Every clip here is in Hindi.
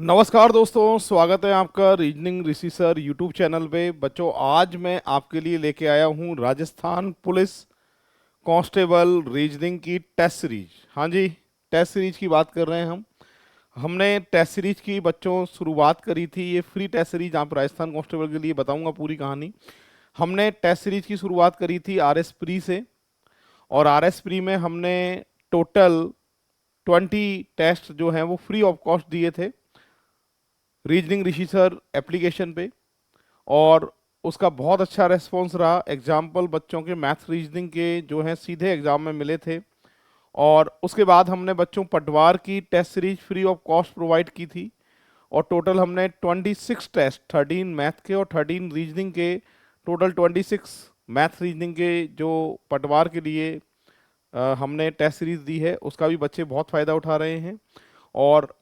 नमस्कार दोस्तों, स्वागत है आपका रीजनिंग ऋषि सर यूट्यूब चैनल पे। बच्चों, आज मैं आपके लिए लेके आया हूँ राजस्थान पुलिस कांस्टेबल रीजनिंग की टेस्ट सीरीज। हाँ जी, टेस्ट सीरीज की बात कर रहे हैं हम। हमने टेस्ट सीरीज की बच्चों शुरुआत करी थी। ये फ्री टेस्ट सीरीज आप राजस्थान कांस्टेबल के लिए बताऊंगा पूरी कहानी। हमने टेस्ट सीरीज की शुरुआत करी थी आरएस प्री से, और आरएस प्री में हमने टोटल 20 टेस्ट जो हैं वो फ्री ऑफ कॉस्ट दिए थे रीजनिंग ऋषि सर एप्लीकेशन पे। और उसका बहुत अच्छा रेस्पॉन्स रहा। एग्जाम्पल बच्चों के मैथ रीजनिंग के जो हैं सीधे एग्जाम में मिले थे। और उसके बाद हमने बच्चों पटवार की test series free of cost provide की थी। और टोटल हमने 26 टेस्ट, 13 मैथ के और 13 रीजनिंग के, टोटल 26 मैथ रीजनिंग के जो पटवार के लिए हमने टेस्ट सीरीज दी है, उसका भी बच्चे बहुत फ़ायदा उठा रहे हैं। और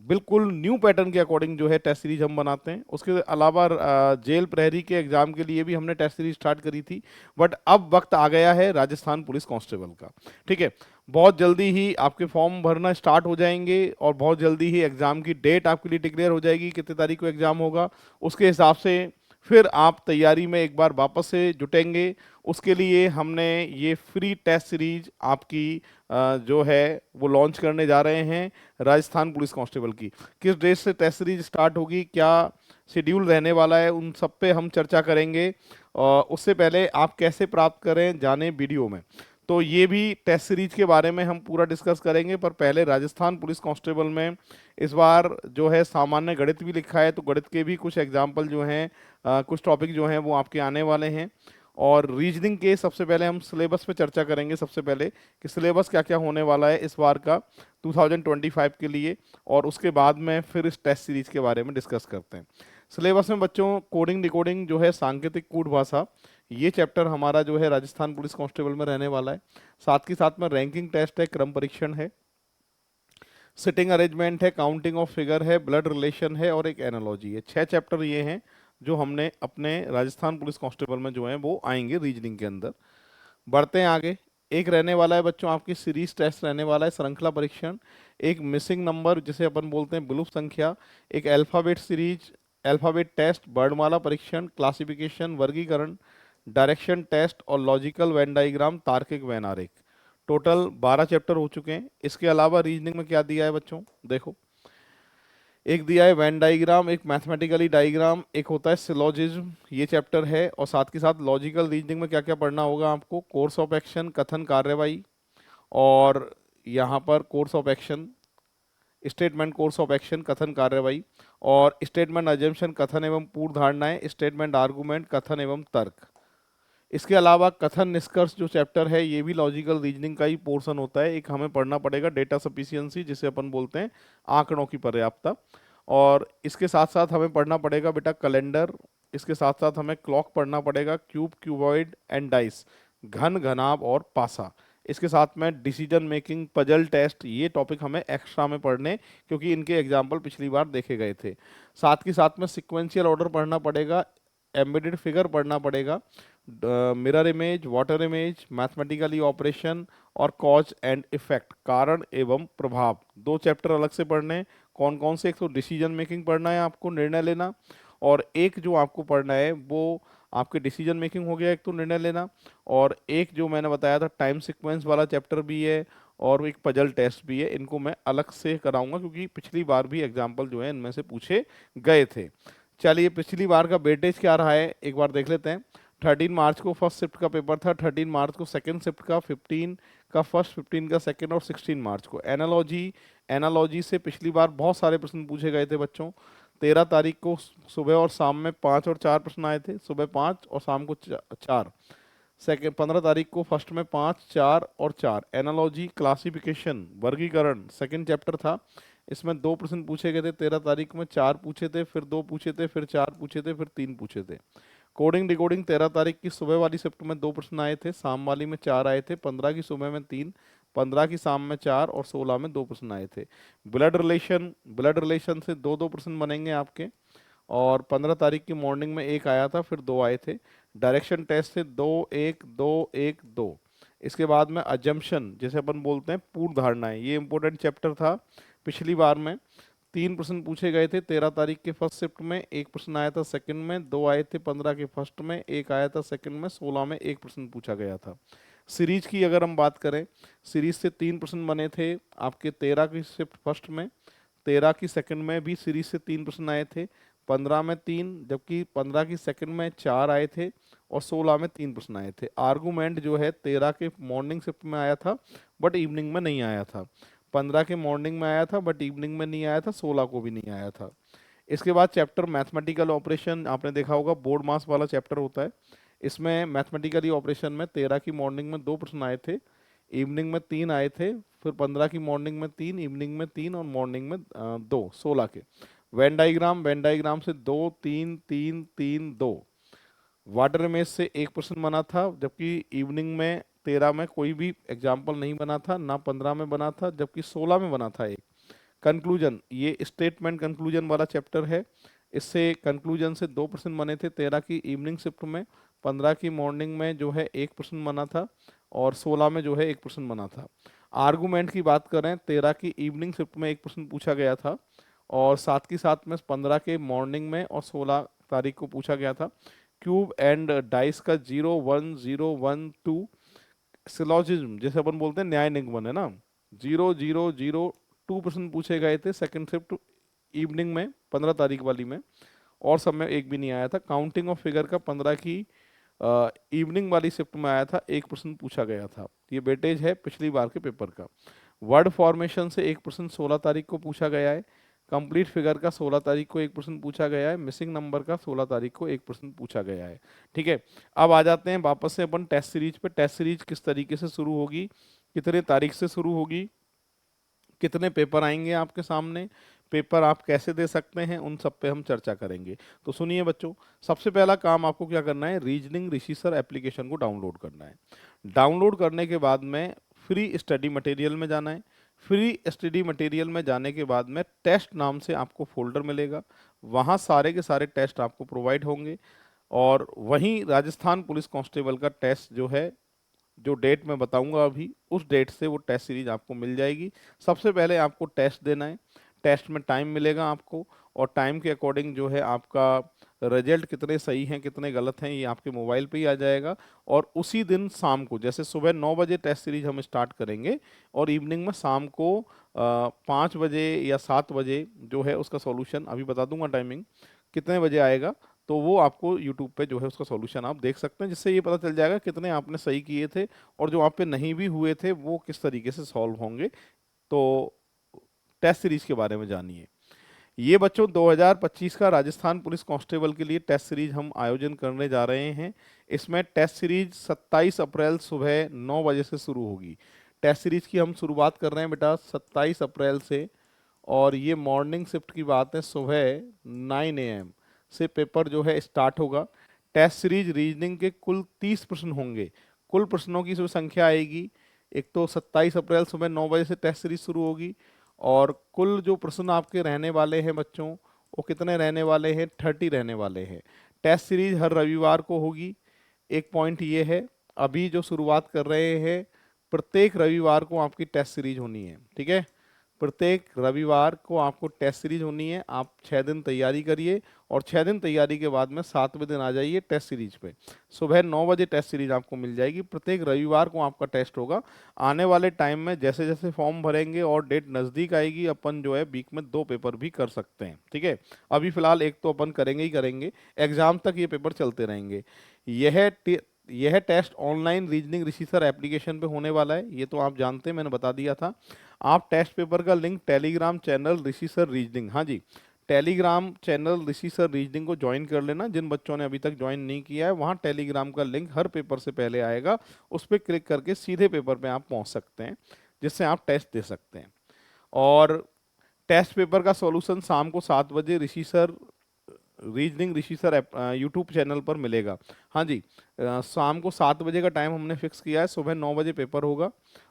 बिल्कुल न्यू पैटर्न के अकॉर्डिंग जो है टेस्ट सीरीज हम बनाते हैं। उसके अलावा जेल प्रहरी के एग्जाम के लिए भी हमने टेस्ट सीरीज स्टार्ट करी थी। बट अब वक्त आ गया है राजस्थान पुलिस कांस्टेबल का। ठीक है, बहुत जल्दी ही आपके फॉर्म भरना स्टार्ट हो जाएंगे और बहुत जल्दी ही एग्जाम की डेट आपके लिए डिक्लेयर हो जाएगी, कितने तारीख को एग्जाम होगा। उसके हिसाब से फिर आप तैयारी में एक बार वापस से जुटेंगे। उसके लिए हमने ये फ्री टेस्ट सीरीज आपकी जो है वो लॉन्च करने जा रहे हैं राजस्थान पुलिस कांस्टेबल की। किस डेट से टेस्ट सीरीज स्टार्ट होगी, क्या शेड्यूल रहने वाला है, उन सब पे हम चर्चा करेंगे। उससे पहले आप कैसे प्राप्त करें जाने वीडियो में। तो ये भी टेस्ट सीरीज के बारे में हम पूरा डिस्कस करेंगे। पर पहले राजस्थान पुलिस कांस्टेबल में इस बार जो है सामान्य गणित भी लिखा है, तो गणित के भी कुछ एग्जाम्पल जो हैं, कुछ टॉपिक जो हैं वो आपके आने वाले हैं। और रीजनिंग के सबसे पहले हम सिलेबस पे चर्चा करेंगे सबसे पहले, कि सिलेबस क्या क्या होने वाला है इस बार का 2025 के लिए। और उसके बाद में फिर इस टेस्ट सीरीज के बारे में डिस्कस करते हैं। सिलेबस में बच्चों कोडिंग डिकोडिंग जो है सांकेतिक कूट भाषा, ये चैप्टर हमारा जो है राजस्थान पुलिस कांस्टेबल में रहने वाला है। साथ ही साथ में रैंकिंग टेस्ट है, क्रम परीक्षण है, सिटिंग अरेंजमेंट है, काउंटिंग ऑफ फिगर है, ब्लड रिलेशन है और एक एनालॉजी है। 6 चैप्टर ये हैं जो हमने अपने राजस्थान पुलिस कांस्टेबल में जो है वो आएंगे रीजनिंग के अंदर। बढ़ते हैं आगे। एक रहने वाला है बच्चों आपकी सीरीज टेस्ट रहने वाला है, श्रृंखला परीक्षण। एक मिसिंग नंबर जिसे अपन बोलते हैं विलुप्त संख्या। एक अल्फाबेट सीरीज, अल्फाबेट टेस्ट, वर्णमाला परीक्षण, क्लासिफिकेशन वर्गीकरण, डायरेक्शन टेस्ट और लॉजिकल वेन डायग्राम, तार्किक वेन आरेख। टोटल 12 चैप्टर हो चुके हैं। इसके अलावा रीजनिंग में क्या दिया है बच्चों, देखो। एक दिया है वेन डायग्राम, एक मैथमेटिकली डायग्राम, एक होता है सिलोजिज्म, ये चैप्टर है। और साथ के साथ लॉजिकल रीजनिंग में क्या क्या पढ़ना होगा आपको, कोर्स ऑफ एक्शन, कथन कार्यवाही, और यहाँ पर course of action, statement course of action, कथन कार्यवाही, और स्टेटमेंट अजम्पशन, कथन एवं पूर्व धारणाएं, स्टेटमेंट आर्गुमेंट, कथन एवं तर्क। इसके अलावा कथन निष्कर्ष जो चैप्टर है, ये भी लॉजिकल रीजनिंग का ही पोर्शन होता है। एक हमें पढ़ना पड़ेगा डेटा सफिशियंसी, जिसे अपन बोलते हैं आंकड़ों की पर्याप्तता। और इसके साथ साथ हमें पढ़ना पड़ेगा बेटा कैलेंडर। इसके साथ साथ हमें क्लॉक पढ़ना पड़ेगा, क्यूब, क्यूबॉइड एंड डाइस, घन, घनाभ और पासा। इसके साथ में डिसीजन मेकिंग, पजल टेस्ट, ये टॉपिक हमें एक्स्ट्रा में पढ़ने, क्योंकि इनके एग्जाम्पल पिछली बार देखे गए थे। साथ ही साथ में सिक्वेंशियल ऑर्डर पढ़ना पड़ेगा, एम्बेडेड फिगर पढ़ना पड़ेगा, mirror image, water image, mathematically operation और कॉज एंड इफेक्ट, कारण एवं प्रभाव। 2 चैप्टर अलग से पढ़ने। कौन कौन से, एक तो डिसीजन मेकिंग पढ़ना है आपको, निर्णय लेना। और एक जो आपको पढ़ना है वो आपके डिसीजन मेकिंग हो गया, एक तो निर्णय लेना। और एक जो मैंने बताया था टाइम सीक्वेंस वाला चैप्टर भी है, और एक पजल टेस्ट भी है। इनको मैं अलग से कराऊंगा, क्योंकि पिछली बार भी एग्जाम्पल जो है इनमें से पूछे गए थे। चलिए, पिछली बार का वेटेज क्या रहा है एक बार देख लेते हैं। 13 मार्च को फर्स्ट शिफ्ट का पेपर था, 13 मार्च को सेकंड शिफ्ट का, 15 का फर्स्ट, 15 का सेकंड और 16 मार्च को एनालॉजी। एनालॉजी से पिछली बार बहुत सारे प्रश्न पूछे गए थे बच्चों। 13 तारीख को सुबह और शाम में 5 और 4 प्रश्न आए थे, सुबह 5 और शाम को 4। सेकेंड 15 तारीख को फर्स्ट में 5, 4 और 4। एनालॉजी, क्लासिफिकेशन, वर्गीकरण, सेकंड चैप्टर था। इसमें 2 प्रश्न पूछे गए थे। 13 तारीख में 4 पूछे थे, फिर 2 पूछे थे, फिर 4 पूछे थे, फिर 3 पूछे थे। कोडिंग डिकोडिंग 13 तारीख की सुबह वाली शिफ्ट में 2 प्रश्न आए थे, शाम वाली में 4 आए थे। 15 की सुबह में 3, 15 की शाम में 4 और 16 में 2 प्रश्न आए थे। ब्लड रिलेशन, ब्लड रिलेशन से 2-2 प्रश्न बनेंगे आपके। और 15 तारीख की मॉर्निंग में 1 आया था, फिर 2 आए थे। डायरेक्शन टेस्ट से 2, 1, 2, 1, 2। इसके बाद में अजम्पशन, जैसे अपन बोलते हैं पूर्व धारणाएं, ये इंपॉर्टेंट चैप्टर था पिछली बार में। 3 प्रश्न पूछे गए थे 13 तारीख के फर्स्ट शिफ्ट में, एक प्रश्न आया था सेकंड में, 2 आए थे 15 के फर्स्ट में, एक आया था सेकंड में, 16 में एक प्रश्न पूछा गया था। सीरीज की अगर हम बात करें, सीरीज से 3 प्रश्न बने थे आपके 13 की शिफ्ट फर्स्ट में, 13 की सेकंड में भी सीरीज से 3 प्रश्न आए थे, 15 में 3, जबकि 15 की सेकंड में 4 आए थे और 16 में 3 प्रश्न आए थे। आर्गूमेंट जो है 13 के मॉर्निंग शिफ्ट में आया था बट इवनिंग में नहीं आया था, 15 के मॉर्निंग में आया था बट इवनिंग में नहीं आया था, 16 को भी नहीं आया था। इसके बाद चैप्टर मैथमेटिकल ऑपरेशन, आपने देखा होगा बोर्ड मास वाला चैप्टर होता है, इसमें मैथमेटिकली ऑपरेशन में 13 की मॉर्निंग में 2 प्रश्न आए थे, इवनिंग में 3 आए थे, फिर 15 की मॉर्निंग में 3, इवनिंग में 3 और मॉर्निंग में 2, 16 के। वेन डायग्राम से 2 3 3 3 2। वाटर इमेज से एक प्रश्न बना था, जबकि इवनिंग में 13 में कोई भी एग्जाम्पल नहीं बना था, ना 15 में बना था, जबकि 16 में बना था एक। कंक्लूजन, ये स्टेटमेंट कंक्लूजन वाला चैप्टर है, इससे कंक्लूजन से 2 प्रश्न बने थे 13 की इवनिंग शिफ्ट में, 15 की मॉर्निंग में जो है एक प्रश्न बना था और 16 में जो है एक प्रश्न बना था। आर्गूमेंट की बात करें, 13 की इवनिंग शिफ्ट में एक प्रश्न पूछा गया था और साथ के साथ में 15 के मॉर्निंग में और 16 तारीख को पूछा गया था। क्यूब एंड डाइस का 0 1 0 1 2 सिलोजिज्म, जैसे अपन बोलते हैं न्याय निगमन है ना, 0 0 0 2 प्रश्न पूछे गए थे सेकंड शिफ्ट इवनिंग में 15 तारीख वाली में, और सब में एक भी नहीं आया था। काउंटिंग ऑफ फिगर का 15 की इवनिंग वाली शिफ्ट में आया था, एक प्रश्न पूछा गया था, ये वेटेज है पिछली बार के पेपर का। वर्ड फॉर्मेशन से एक प्रश्न 16 तारीख को पूछा गया है, कंप्लीट फिगर का 16 तारीख को एक प्रश्न पूछा गया है, मिसिंग नंबर का 16 तारीख को एक प्रश्न पूछा गया है। ठीक है, अब आ जाते हैं वापस से अपन टेस्ट सीरीज पे। टेस्ट सीरीज किस तरीके से शुरू होगी, कितने तारीख से शुरू होगी, कितने पेपर आएंगे आपके सामने, पेपर आप कैसे दे सकते हैं, उन सब पे हम चर्चा करेंगे। तो सुनिए बच्चों, सबसे पहला काम आपको क्या करना है, रीजनिंग रिसीसर एप्लीकेशन को डाउनलोड करना है। डाउनलोड करने के बाद में फ्री स्टडी मटेरियल में जाना है। फ्री स्टडी मटेरियल में जाने के बाद में टेस्ट नाम से आपको फोल्डर मिलेगा, वहाँ सारे के सारे टेस्ट आपको प्रोवाइड होंगे और वहीं राजस्थान पुलिस कांस्टेबल का टेस्ट जो है, जो डेट मैं बताऊंगा अभी, उस डेट से वो टेस्ट सीरीज आपको मिल जाएगी। सबसे पहले आपको टेस्ट देना है, टेस्ट में टाइम मिलेगा आपको और टाइम के अकॉर्डिंग जो है आपका रिजल्ट कितने सही हैं कितने गलत हैं ये आपके मोबाइल पे ही आ जाएगा। और उसी दिन शाम को, जैसे सुबह 9 बजे टेस्ट सीरीज हम स्टार्ट करेंगे और इवनिंग में शाम को 5 बजे या 7 बजे जो है उसका सॉल्यूशन, अभी बता दूंगा टाइमिंग कितने बजे आएगा, तो वो आपको यूट्यूब पे जो है उसका सॉल्यूशन आप देख सकते हैं, जिससे ये पता चल जाएगा कितने आपने सही किए थे और जो आप पे नहीं भी हुए थे वो किस तरीके से सॉल्व होंगे। तो टेस्ट सीरीज के बारे में जानिए। ये बच्चों 2025 का राजस्थान पुलिस कांस्टेबल के लिए टेस्ट सीरीज हम आयोजन करने जा रहे हैं। इसमें टेस्ट सीरीज 27 अप्रैल सुबह 9 बजे से शुरू होगी। टेस्ट सीरीज की हम शुरुआत कर रहे हैं बेटा 27 अप्रैल से, और ये मॉर्निंग शिफ्ट की बात है, सुबह 9 AM से पेपर जो है स्टार्ट होगा। टेस्ट सीरीज रीजनिंग के कुल 30 प्रश्न होंगे। कुल प्रश्नों की जो संख्या आएगी, एक तो 27 अप्रैल सुबह 9 बजे से टेस्ट सीरीज शुरू होगी और कुल जो प्रश्न आपके रहने वाले हैं बच्चों, वो कितने रहने वाले हैं, 30 रहने वाले हैं। टेस्ट सीरीज हर रविवार को होगी। एक पॉइंट ये है, अभी जो शुरुआत कर रहे हैं, प्रत्येक रविवार को आपकी टेस्ट सीरीज होनी है। ठीक है, प्रत्येक रविवार को आपको टेस्ट सीरीज होनी है। आप 6 दिन तैयारी करिए और 6 दिन तैयारी के बाद में 7वें दिन आ जाइए टेस्ट सीरीज पे। सुबह 9 बजे टेस्ट सीरीज आपको मिल जाएगी। प्रत्येक रविवार को आपका टेस्ट होगा। आने वाले टाइम में जैसे जैसे फॉर्म भरेंगे और डेट नज़दीक आएगी, अपन जो है वीक में 2 पेपर भी कर सकते हैं। ठीक है, अभी फिलहाल एक तो अपन करेंगे ही करेंगे, एग्जाम तक ये पेपर चलते रहेंगे। यह टेस्ट ऑनलाइन रीजनिंग रिसीसर एप्लीकेशन पे होने वाला है, ये तो आप जानते हैं, मैंने बता दिया था। आप टेस्ट पेपर का लिंक टेलीग्राम चैनल रिसीसर रीजनिंग, हाँ जी, टेलीग्राम चैनल रिसीसर रीजनिंग को ज्वाइन कर लेना। जिन बच्चों ने अभी तक ज्वाइन नहीं किया है, वहाँ टेलीग्राम का लिंक हर पेपर से पहले आएगा, उस पर क्लिक करके सीधे पेपर पे आप पहुँच सकते हैं, जिससे आप टेस्ट दे सकते हैं। और टेस्ट पेपर का सॉल्यूशन शाम को 7 बजे ऋषिसर रीजनिंग ऋषिसर यूट्यूब चैनल पर मिलेगा। हाँ जी, शाम को 7 बजे का टाइम हमने फिक्स किया है। सुबह 9 बजे पेपर होगा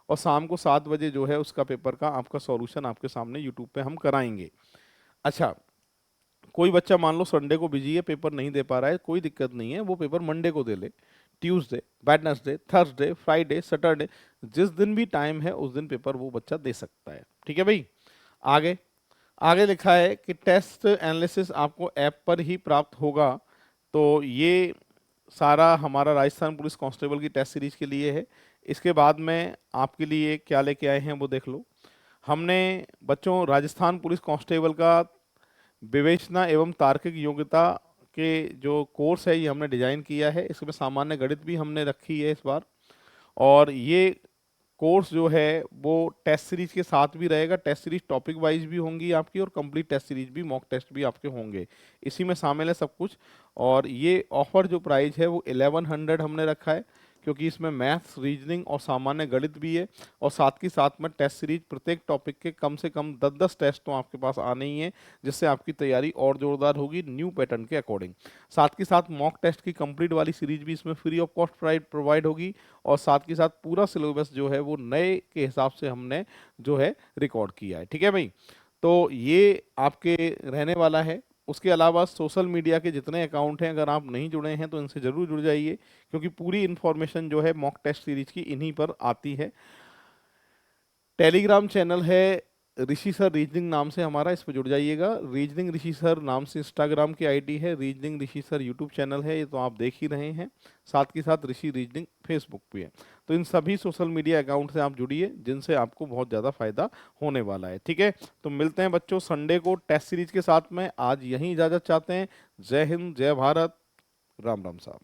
और शाम को 7 बजे जो है उसका पेपर का आपका सॉल्यूशन आपके सामने यूट्यूब पे हम कराएंगे। अच्छा, कोई बच्चा मान लो संडे को बिजी है, पेपर नहीं दे पा रहा है, कोई दिक्कत नहीं है, वो पेपर मंडे को दे ले, Tuesday, Wednesday, Thursday, Friday, Saturday, जिस दिन भी टाइम है उस दिन पेपर वो बच्चा दे सकता है। ठीक है भाई, आगे आगे लिखा है कि टेस्ट एनालिसिस आपको ऐप पर ही प्राप्त होगा। तो ये सारा हमारा राजस्थान पुलिस कांस्टेबल की टेस्ट सीरीज के लिए है। इसके बाद में आपके लिए क्या लेके आए हैं वो देख लो। हमने बच्चों राजस्थान पुलिस कांस्टेबल का विवेचना एवं तार्किक योग्यता के जो कोर्स है ये हमने डिजाइन किया है। इसमें सामान्य गणित भी हमने रखी है इस बार। और ये कोर्स जो है वो टेस्ट सीरीज के साथ भी रहेगा। टेस्ट सीरीज टॉपिक वाइज भी होंगी आपकी, और कंप्लीट टेस्ट सीरीज भी, मॉक टेस्ट भी आपके होंगे। इसी में शामिल है सब कुछ। और ये ऑफर जो प्राइस है वो 1100 हमने रखा है, क्योंकि इसमें मैथ्स, रीजनिंग और सामान्य गणित भी है। और साथ ही साथ में टेस्ट सीरीज प्रत्येक टॉपिक के कम से कम 10-10 टेस्ट तो आपके पास आने ही हैं, जिससे आपकी तैयारी और जोरदार होगी न्यू पैटर्न के अकॉर्डिंग। साथ के साथ मॉक टेस्ट की कंप्लीट वाली सीरीज भी इसमें फ्री ऑफ कॉस्ट प्रोवाइड होगी। और साथ के साथ पूरा सिलेबस जो है वो नए के हिसाब से हमने जो है रिकॉर्ड किया है। ठीक है भाई, तो ये आपके रहने वाला है। उसके अलावा सोशल मीडिया के जितने अकाउंट हैं, अगर आप नहीं जुड़े हैं तो इनसे जरूर जुड़ जाइए, क्योंकि पूरी इन्फॉर्मेशन जो है मॉक टेस्ट सीरीज की इन्हीं पर आती है। टेलीग्राम चैनल है ऋषि सर रीजनिंग नाम से हमारा, इस पर जुड़ जाइएगा। रीजनिंग ऋषि सर नाम से इंस्टाग्राम की आईडी है। रीजनिंग ऋषि सर यूट्यूब चैनल है, ये तो आप देख ही रहे हैं। साथ के साथ ऋषि रीजनिंग फेसबुक पे है। तो इन सभी सोशल मीडिया अकाउंट से आप जुड़िए, जिनसे आपको बहुत ज़्यादा फायदा होने वाला है। ठीक है, तो मिलते हैं बच्चों संडे को टेस्ट सीरीज के साथ में। आज यहीं इजाज़त चाहते हैं। जय हिंद, जय भारत, राम राम साहब।